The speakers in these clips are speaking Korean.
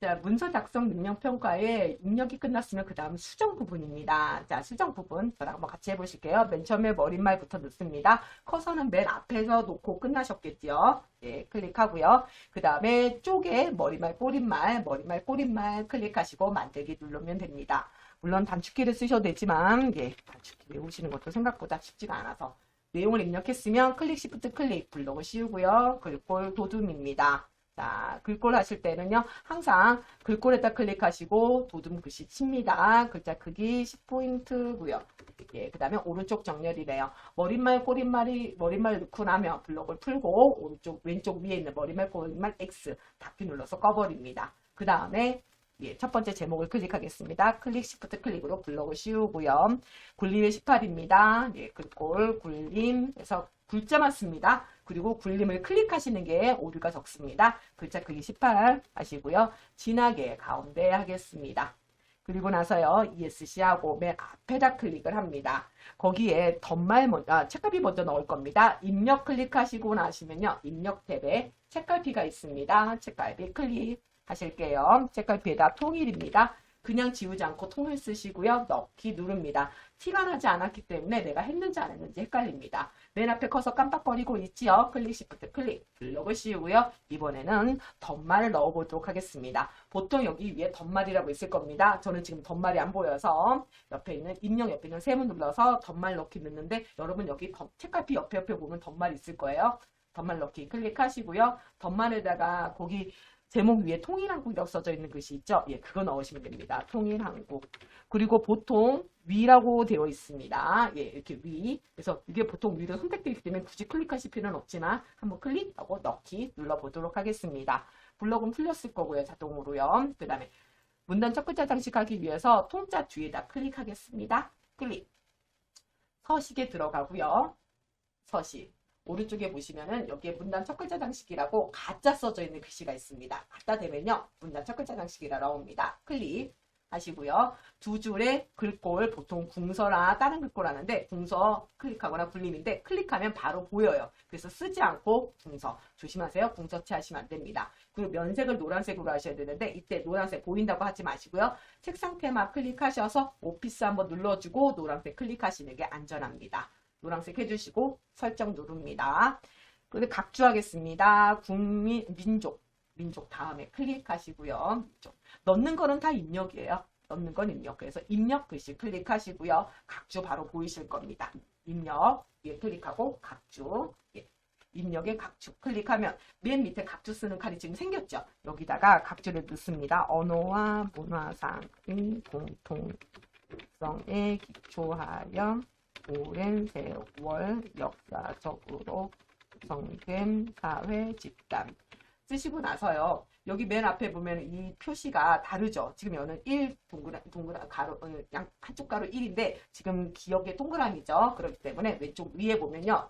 자, 문서 작성 능력 평가에 입력이 끝났으면 그 다음 수정 부분입니다. 자, 수정 부분 저랑 한번 같이 해보실게요. 맨 처음에 머릿말부터 넣습니다. 커서는 맨 앞에서 놓고 끝나셨겠죠. 예, 클릭하고요. 그 다음에 쪽에 머릿말, 꼬릿말 클릭하시고 만들기 누르면 됩니다. 물론 단축키를 쓰셔도 되지만 예, 단축키 외우시는 것도 생각보다 쉽지가 않아서 내용을 입력했으면 클릭 시프트 클릭 블록을 씌우고요. 글꼴 도둠입니다. 자, 글꼴 하실 때는요, 항상 글꼴에다 클릭하시고 도둠 글씨 칩니다. 글자 크기 10포인트고요. 예, 그 다음에 오른쪽 정렬이래요. 머릿말, 머릿말 넣고 나면 블록을 풀고 왼쪽 위에 있는 머릿말, 꼬릿말 X 닫기 눌러서 꺼버립니다. 그 다음에 예, 첫 번째 제목을 클릭하겠습니다. 클릭 시프트 클릭으로 블록을 씌우고요. 굴림의 18입니다. 예, 글꼴 굴림 해서 굴자만 씁니다. 그리고 굴림을 클릭하시는 게 오류가 적습니다. 글자 크기 18 하시고요. 진하게 가운데 하겠습니다. 그리고 나서요. ESC하고 맨 앞에다 클릭을 합니다. 거기에 책갈피 먼저 넣을 겁니다. 입력 클릭하시고 나시면요. 입력 탭에 책갈피가 있습니다. 책갈피 클릭 하실게요. 책갈피에다 통일입니다. 그냥 지우지 않고 통일 쓰시고요. 넣기 누릅니다. 티가 나지 않았기 때문에 내가 했는지 안 했는지 헷갈립니다. 맨 앞에 커서 깜빡거리고 있지요. 클릭 시프트 클릭 블록을 씌우고요. 이번에는 덧말을 넣어보도록 하겠습니다. 보통 여기 위에 덧말이라고 있을 겁니다. 저는 지금 덧말이 안 보여서 옆에 있는 입력 옆에 있는 세모 눌러서 덧말 넣기 넣는데 여러분 여기 책갈피 옆에 보면 덧말 있을 거예요. 덧말 넣기 클릭하시고요. 덧말에다가 거기 제목 위에 통일한국이라고 써져 있는 글씨 있죠? 예, 그거 넣으시면 됩니다. 통일한국. 그리고 보통 위라고 되어 있습니다. 예, 이렇게 위. 그래서 이게 보통 위로 선택되어 있기 때문에 굳이 클릭하실 필요는 없지만 한번 클릭하고 넣기 눌러보도록 하겠습니다. 블록은 풀렸을 거고요. 자동으로요. 그 다음에 문단 첫 글자 장식하기 위해서 통자 뒤에다 클릭하겠습니다. 클릭. 서식에 들어가고요. 서식. 오른쪽에 보시면은 여기에 문단 첫 글자 장식이라고 가짜 써져 있는 글씨가 있습니다. 갖다 대면요. 문단 첫 글자 장식이라 나옵니다. 클릭 하시고요. 두 줄의 글꼴, 보통 궁서나 다른 글꼴 하는데 궁서 클릭하거나 굴림인데 클릭하면 바로 보여요. 그래서 쓰지 않고 궁서. 조심하세요. 궁서체 하시면 안 됩니다. 그리고 면색을 노란색으로 하셔야 되는데 이때 노란색 보인다고 하지 마시고요. 책상 테마 클릭하셔서 오피스 한번 눌러주고 노란색 클릭하시는 게 안전합니다. 노란색 해주시고 설정 누릅니다. 그리고 각주하겠습니다. 민족 다음에 클릭하시고요. 넣는 거는 다 입력이에요. 넣는 건 입력. 그래서 입력 글씨 클릭하시고요. 각주 바로 보이실 겁니다. 입력 예, 클릭하고 각주 예, 입력에 각주 클릭하면 맨 밑에 각주 쓰는 칸이 지금 생겼죠. 여기다가 각주를 넣습니다. 언어와 문화상의 공통성에 기초하여 오랜 세월 역사적으로 구성된 사회 집단 쓰시고 나서요. 여기 맨 앞에 보면 이 표시가 다르죠. 지금 여는 1 동그란 가로 한쪽 가로 1인데 지금 기억의 동그라미죠. 그렇기 때문에 왼쪽 위에 보면요.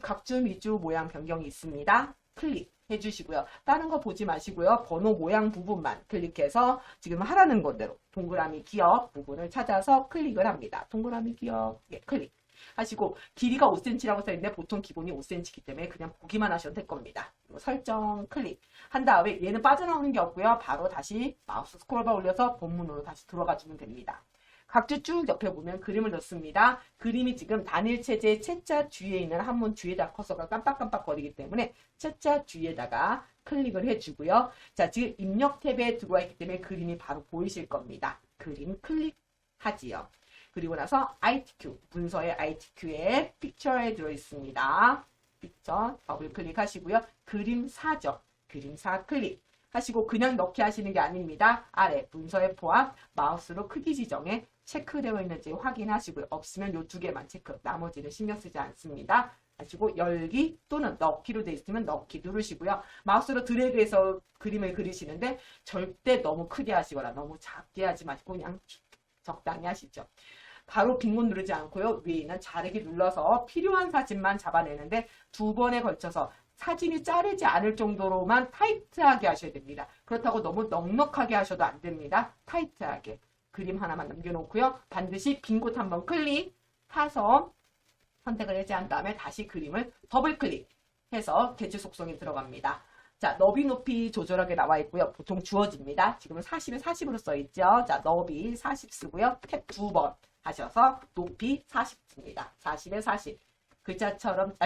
각주 미주 모양 변경이 있습니다. 클릭 해주시고요. 다른 거 보지 마시고요. 번호 모양 부분만 클릭해서 지금 하라는 것대로 동그라미 기억 부분을 찾아서 클릭을 합니다. 동그라미 기억 예, 클릭 하시고 길이가 5cm라고 써있는데 보통 기본이 5cm이기 때문에 그냥 보기만 하셔도 될 겁니다. 설정 클릭 한 다음에 얘는 빠져나오는 게 없고요. 바로 다시 마우스 스크롤바 올려서 본문으로 다시 들어가 주면 됩니다. 각주 쭉 옆에 보면 그림을 넣습니다. 그림이 지금 단일체제 채자 뒤에 있는 한문 뒤에다 커서가 깜빡깜빡거리기 때문에 채자 뒤에다가 클릭을 해주고요. 자, 지금 입력 탭에 들어와 있기 때문에 그림이 바로 보이실 겁니다. 그림 클릭하지요. 그리고 나서 ITQ, 문서의 ITQ에 픽처에 들어있습니다. 픽처 더블 클릭하시고요. 그림사죠. 그림사 클릭. 하시고 그냥 넣기 하시는 게 아닙니다. 아래 문서의 포함 마우스로 크기 지정에 체크되어 있는지 확인하시고요. 없으면 이 두 개만 체크. 나머지는 신경 쓰지 않습니다. 하시고 열기 또는 넣기로 되어 있으면 넣기 누르시고요. 마우스로 드래그해서 그림을 그리시는데 절대 너무 크게 하시거나 너무 작게 하지 마시고 그냥 적당히 하시죠. 바로 빈 곳 누르지 않고요. 위에 있는 자르기 눌러서 필요한 사진만 잡아내는데 두 번에 걸쳐서 사진이 자르지 않을 정도로만 타이트하게 하셔야 됩니다. 그렇다고 너무 넉넉하게 하셔도 안 됩니다. 타이트하게. 그림 하나만 남겨놓고요. 반드시 빈 곳 한번 클릭해서 선택을 해제한 다음에 다시 그림을 더블 클릭해서 대체 속성이 들어갑니다. 자, 너비 높이 조절하게 나와 있고요. 보통 주어집니다. 지금은 40에 40으로 써 있죠. 자, 너비 40 쓰고요. 탭 2번 하셔서 높이 40 씁니다. 40에 40. 글자처럼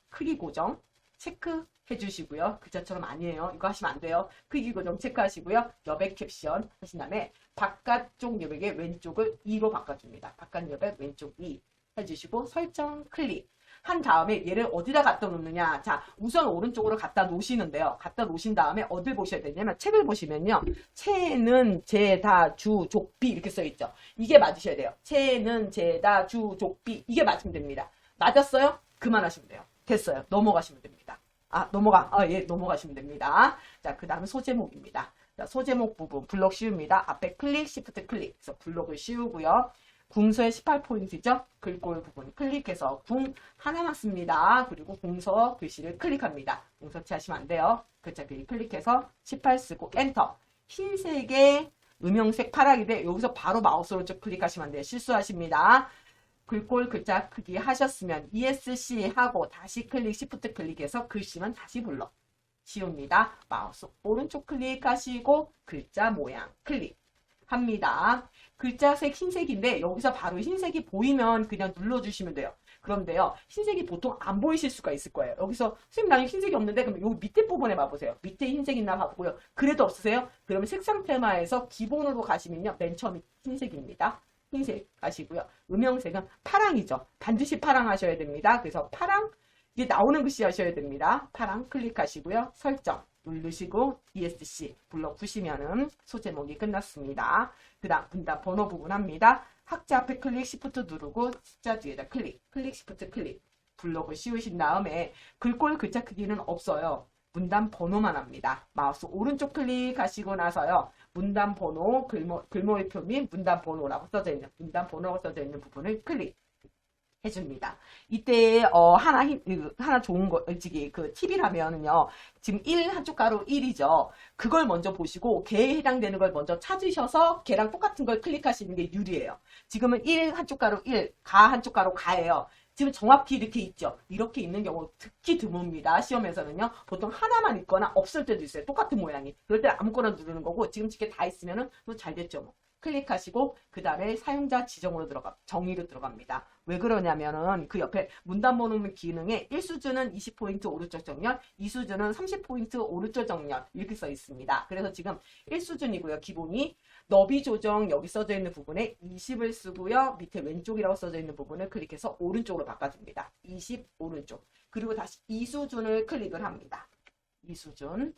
크기 고정 체크해 주시고요. 글자처럼 아니에요. 이거 하시면 안 돼요. 크기 고정 체크하시고요. 여백 캡션 하신 다음에 바깥쪽 여백의 왼쪽을 2로 바꿔줍니다. 바깥 여백 왼쪽 2 해주시고 설정 클릭 한 다음에 얘를 어디다 갖다 놓느냐. 자, 우선 오른쪽으로 갖다 놓으시는데요. 갖다 놓으신 다음에 어딜 보셔야 되냐면 책을 보시면요. 채는 제다 주 족비 이렇게 써 있죠. 이게 맞으셔야 돼요. 채는 제다 주 족비 이게 맞으면 됩니다. 맞았어요? 그만하시면 돼요. 됐어요. 넘어가시면 됩니다. 넘어가시면 됩니다. 자, 그 다음에 소제목입니다. 자, 소제목 부분 블록 씌웁니다. 앞에 클릭, 시프트 클릭. 그래서 블록을 씌우고요. 궁서의 18포인트죠. 글꼴 부분 클릭해서 궁 하나만 씁니다. 그리고 궁서 글씨를 클릭합니다. 궁서치 하시면 안 돼요. 글자 길이 클릭해서 18 쓰고 엔터. 흰색의 음영색 파랑인데 여기서 바로 마우스로 쭉 클릭하시면 안 돼요. 실수하십니다. 글꼴 글자 크기 하셨으면 ESC 하고 다시 클릭, 시프트 클릭해서 글씨만 다시 불러 씌웁니다. 마우스 오른쪽 클릭하시고 글자 모양 클릭 합니다. 글자색 흰색인데 여기서 바로 흰색이 보이면 그냥 눌러주시면 돼요. 그런데요, 흰색이 보통 안 보이실 수가 있을 거예요. 여기서 선생님 나는 흰색이 없는데 그럼 여기 밑에 부분에 봐보세요. 밑에 흰색 있나 봐보고요. 그래도 없으세요? 그러면 색상 테마에서 기본으로 가시면요. 맨 처음이 흰색입니다. 흰색 가시고요. 음영색은 파랑이죠. 반드시 파랑 하셔야 됩니다. 그래서 파랑, 이게 나오는 글씨 하셔야 됩니다. 파랑 클릭하시고요. 설정 누르시고 ESC 불러 푸시면은 소제목이 끝났습니다. 그 다음 분단 번호 부분 합니다. 학자 앞에 클릭 시프트 누르고 숫자 뒤에다 클릭 시프트 클릭 블록을 씌우신 다음에 글꼴 글자 크기는 없어요. 문단 번호만 합니다. 마우스 오른쪽 클릭하시고 나서요. 문단 번호 글모의표 및 문단 번호라고 써져 있는 문단 번호가 써져 있는 부분을 클릭 해줍니다. 이때 하나 좋은 거 그 팁이라면은요. 지금 1 한쪽 가로 1이죠. 그걸 먼저 보시고 개에 해당되는 걸 먼저 찾으셔서 개랑 똑같은 걸 클릭하시는 게 유리해요. 지금은 1 한쪽 가로 1, 가 한쪽 가로 가예요. 지금 정확히 이렇게 있죠. 이렇게 있는 경우 특히 드뭅니다. 시험에서는요. 보통 하나만 있거나 없을 때도 있어요. 똑같은 모양이. 그럴 때 아무거나 누르는 거고 지금 이게 다 있으면은 또 잘 됐죠. 뭐. 클릭하시고 그 다음에 사용자 지정으로 정의로 들어갑니다. 왜 그러냐면은 그 옆에 문단 번호 기능에 1수준은 20포인트 오른쪽 정렬, 2수준은 30포인트 오른쪽 정렬 이렇게 써 있습니다. 그래서 지금 1수준이고요. 기본이 너비 조정 여기 써져 있는 부분에 20을 쓰고요. 밑에 왼쪽이라고 써져 있는 부분을 클릭해서 오른쪽으로 바꿔줍니다. 20 오른쪽. 그리고 다시 2수준을 클릭을 합니다. 2수준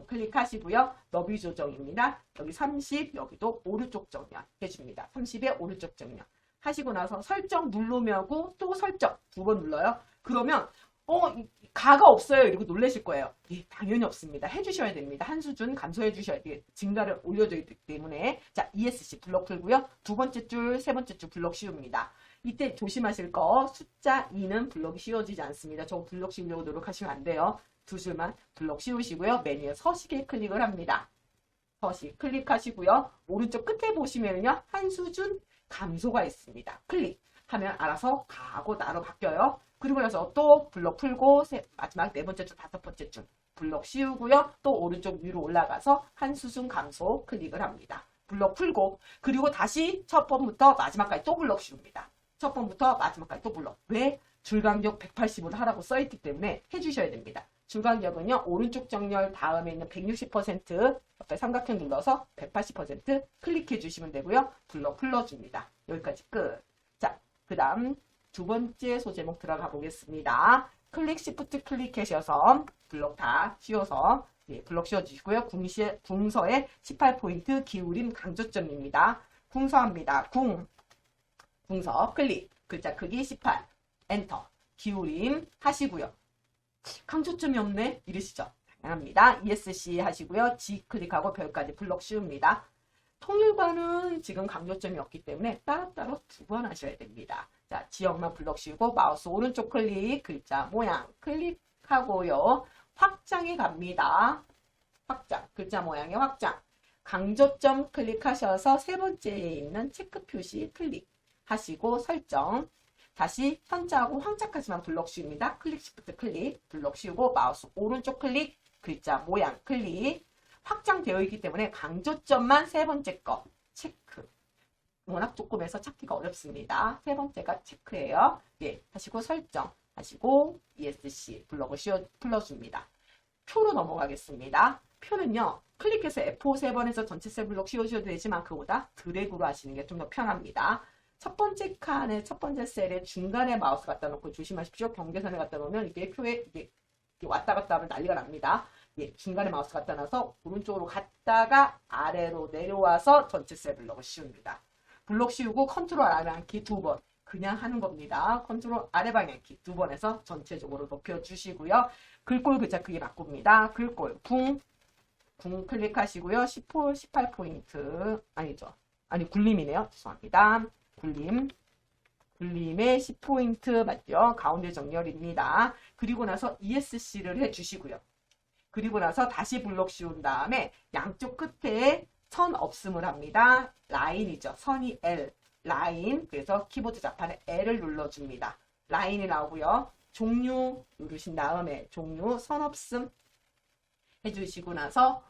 클릭하시고요. 너비 조정입니다. 여기 30, 여기도 오른쪽 정렬 해줍니다. 30에 오른쪽 정렬. 하시고 나서 설정 누르면고 또 설정 2번 눌러요. 그러면 가가 없어요. 이러고 놀라실 거예요. 예, 당연히 없습니다. 해주셔야 됩니다. 한 수준 감소해 주셔야 돼요. 증가를 올려줘야 되기 때문에 자 ESC 블록 풀고요. 두 번째 줄, 세 번째 줄 블록 씌웁니다. 이때 조심하실 거 숫자 2는 블록이 씌워지지 않습니다. 저거 블록 씌우려고 노력하시면 안 돼요. 두 줄만 블록 씌우시고요. 메뉴에 서식에 클릭을 합니다. 서식 클릭하시고요. 오른쪽 끝에 보시면요. 한 수준 감소가 있습니다. 클릭하면 알아서 가하고 나로 바뀌어요. 그리고 나서 또 블록 풀고 마지막 네 번째 줄, 다섯 번째 줄 블록 씌우고요. 또 오른쪽 위로 올라가서 한 수준 감소 클릭을 합니다. 블록 풀고 그리고 다시 첫 번부터 마지막까지 또 블록 씌웁니다. 첫 번부터 마지막까지 또 블록. 왜? 줄간격 180으로 하라고 써있기 때문에 해주셔야 됩니다. 줄간격은요. 오른쪽 정렬 다음에 있는 160% 옆에 삼각형 눌러서 180% 클릭해 주시면 되고요. 블록 풀러줍니다. 여기까지 끝. 자, 그 다음 두 번째 소제목 들어가 보겠습니다. 클릭 시프트 클릭하셔서 블록 다 씌워서 블록 씌워주시고요. 궁서의 18포인트 기울임 강조점입니다. 궁서합니다. 궁서 클릭 글자 크기 18 엔터 기울임 하시고요. 강조점이 없네 이러시죠. 당연합니다. ESC 하시고요. G 클릭하고 별까지 블록 씌웁니다. 통일반은 지금 강조점이 없기 때문에 따로따로 2번 하셔야 됩니다. 자, 지역만 블록 씌우고 마우스 오른쪽 클릭 글자 모양 클릭하고요. 확장에 갑니다. 확장 글자 모양의 확장 강조점 클릭하셔서 세 번째에 있는 체크 표시 클릭하시고 설정 다시 현자하고 황자까지만 블럭 씌웁니다. 클릭 시프트 클릭 블럭 씌우고 마우스 오른쪽 클릭 글자 모양 클릭 확장되어 있기 때문에 강조점만 세 번째 거 체크. 워낙 조금해서 찾기가 어렵습니다. 세 번째가 체크예요. 예, 하시고 설정 하시고 ESC 블럭을 풀어줍니다. 표로 넘어가겠습니다. 표는요. 클릭해서 F5 3번 해서 전체 셀 블럭 씌워주셔도 되지만 그보다 드래그로 하시는 게 좀 더 편합니다. 첫 번째 칸에 첫 번째 셀에 중간에 마우스 갖다 놓고 조심하십시오. 경계선에 갖다 놓으면 이게 표에 이게 왔다 갔다 하면 난리가 납니다. 예, 중간에 마우스 갖다 놔서 오른쪽으로 갔다가 아래로 내려와서 전체 셀 블럭을 씌웁니다. 블럭 씌우고 컨트롤 아래방향키 2번 그냥 하는 겁니다. 컨트롤 아래 방향키 2번 해서 전체적으로 높여주시고요. 글꼴 글자 크기 바꿉니다. 글꼴 궁 클릭하시고요. 18포인트 아니죠. 아니 굴림이네요. 죄송합니다. 굴림의 10포인트 맞죠? 가운데 정렬입니다. 그리고 나서 ESC를 해주시고요. 그리고 나서 다시 블럭 씌운 다음에 양쪽 끝에 선 없음을 합니다. 라인이죠. 선이 L. 라인. 그래서 키보드 자판에 L을 눌러줍니다. 라인이 나오고요. 종류 누르신 다음에 종류 선 없음 해주시고 나서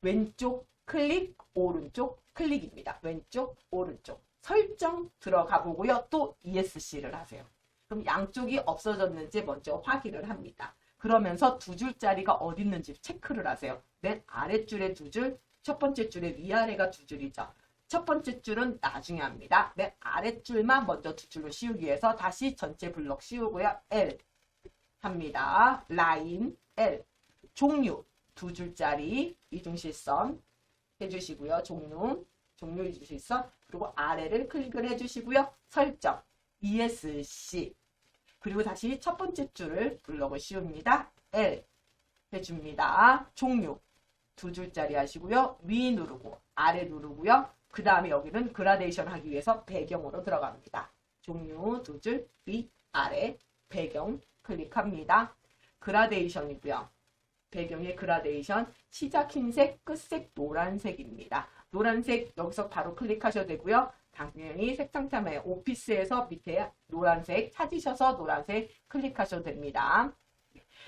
왼쪽 클릭, 오른쪽 클릭입니다. 왼쪽, 오른쪽. 설정 들어가 보고요. 또 ESC를 하세요. 그럼 양쪽이 없어졌는지 먼저 확인을 합니다. 그러면서 두 줄짜리가 어디 있는지 체크를 하세요. 맨 아랫줄에 두 줄, 첫 번째 줄에 위아래가 두 줄이죠. 첫 번째 줄은 나중에 합니다. 맨 아랫줄만 먼저 두 줄로 씌우기 위해서 다시 전체 블럭 씌우고요. L 합니다. 라인 L. 종류 두 줄짜리 이중실선 해주시고요. 종류 이중실선 그리고 아래를 클릭을 해주시고요. 설정 ESC 그리고 다시 첫 번째 줄을 블럭을 씌웁니다. L 해줍니다. 종류 두 줄짜리 하시고요. 위 누르고 아래 누르고요. 그 다음에 여기는 그라데이션 하기 위해서 배경으로 들어갑니다. 종류 두 줄 위 아래 배경 클릭합니다. 그라데이션이고요. 배경의 그라데이션 시작 흰색 끝색 노란색입니다. 노란색 여기서 바로 클릭하셔도 되고요. 당연히 색상탐에 오피스에서 밑에 노란색 찾으셔서 노란색 클릭하셔도 됩니다.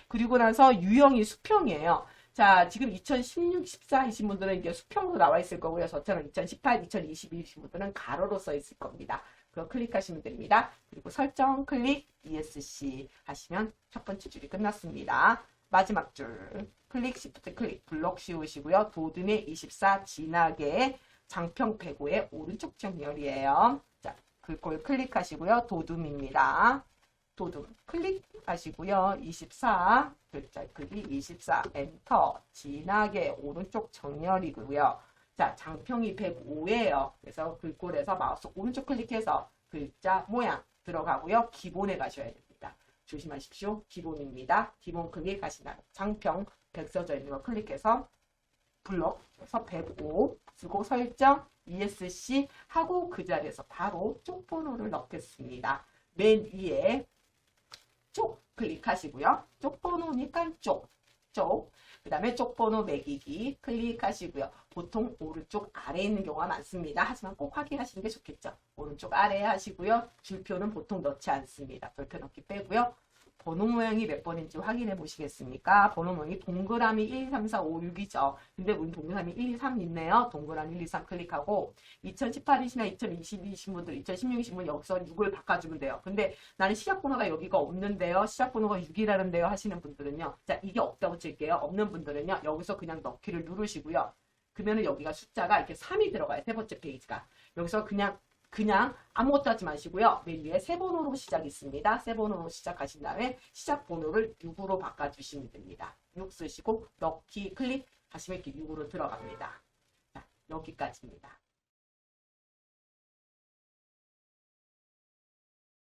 그리고 나서 유형이 수평이에요. 자, 지금 2016, 14이신 분들은 이게 수평으로 나와 있을 거고요. 저처럼 2018, 2022이신 분들은 가로로 써 있을 겁니다. 그거 클릭하시면 됩니다. 그리고 설정 클릭 ESC 하시면 첫 번째 줄이 끝났습니다. 마지막 줄 클릭 시프트 클릭 블럭 씌우시고요. 도둠의 24 진하게 장평 105의 오른쪽 정렬이에요. 자, 글꼴 클릭하시고요. 도둠입니다. 도둠 클릭하시고요. 24 글자 크기 24 엔터 진하게 오른쪽 정렬이고요. 자, 장평이 105예요. 그래서 글꼴에서 마우스 오른쪽 클릭해서 글자 모양 들어가고요. 기본에 가셔야 됩니다. 조심하십시오. 기본입니다. 기본 클릭하시나 장평 100 써져 있는 거 클릭해서 블럭에서 105 쓰고 설정 ESC 하고 그 자리에서 바로 쪽 번호를 넣겠습니다. 맨 위에 쪽 클릭하시고요. 쪽 번호니까 쪽. 그 다음에 쪽 번호 매기기 클릭하시고요. 보통 오른쪽 아래에 있는 경우가 많습니다. 하지만 꼭 확인하시는 게 좋겠죠. 오른쪽 아래에 하시고요. 줄표는 보통 넣지 않습니다. 별표 넣기 빼고요. 번호 모양이 몇 번인지 확인해 보시겠습니까? 번호 모양이 동그라미 1, 2, 3, 4, 5, 6이죠. 근데 우리 동그라미 1, 2, 3 있네요. 동그라미 1, 2, 3 클릭하고 2018이시나 2022이신 분들, 2016이신 분 여기서 6을 바꿔주면 돼요. 근데 나는 시작번호가 여기가 없는데요. 시작번호가 6이라는데요 하시는 분들은요. 자, 이게 없다고 칠게요. 없는 분들은요. 여기서 그냥 넣기를 누르시고요. 그러면은 여기가 숫자가 이렇게 3이 들어가요. 세 번째 페이지가. 여기서 그냥 아무것도 하지 마시고요. 맨 위에 세 번호로 시작이 있습니다. 세 번호로 시작하신 다음에 시작 번호를 6으로 바꿔주시면 됩니다. 6 쓰시고 넣기 클릭 하시면 이렇게 6으로 들어갑니다. 자, 여기까지입니다.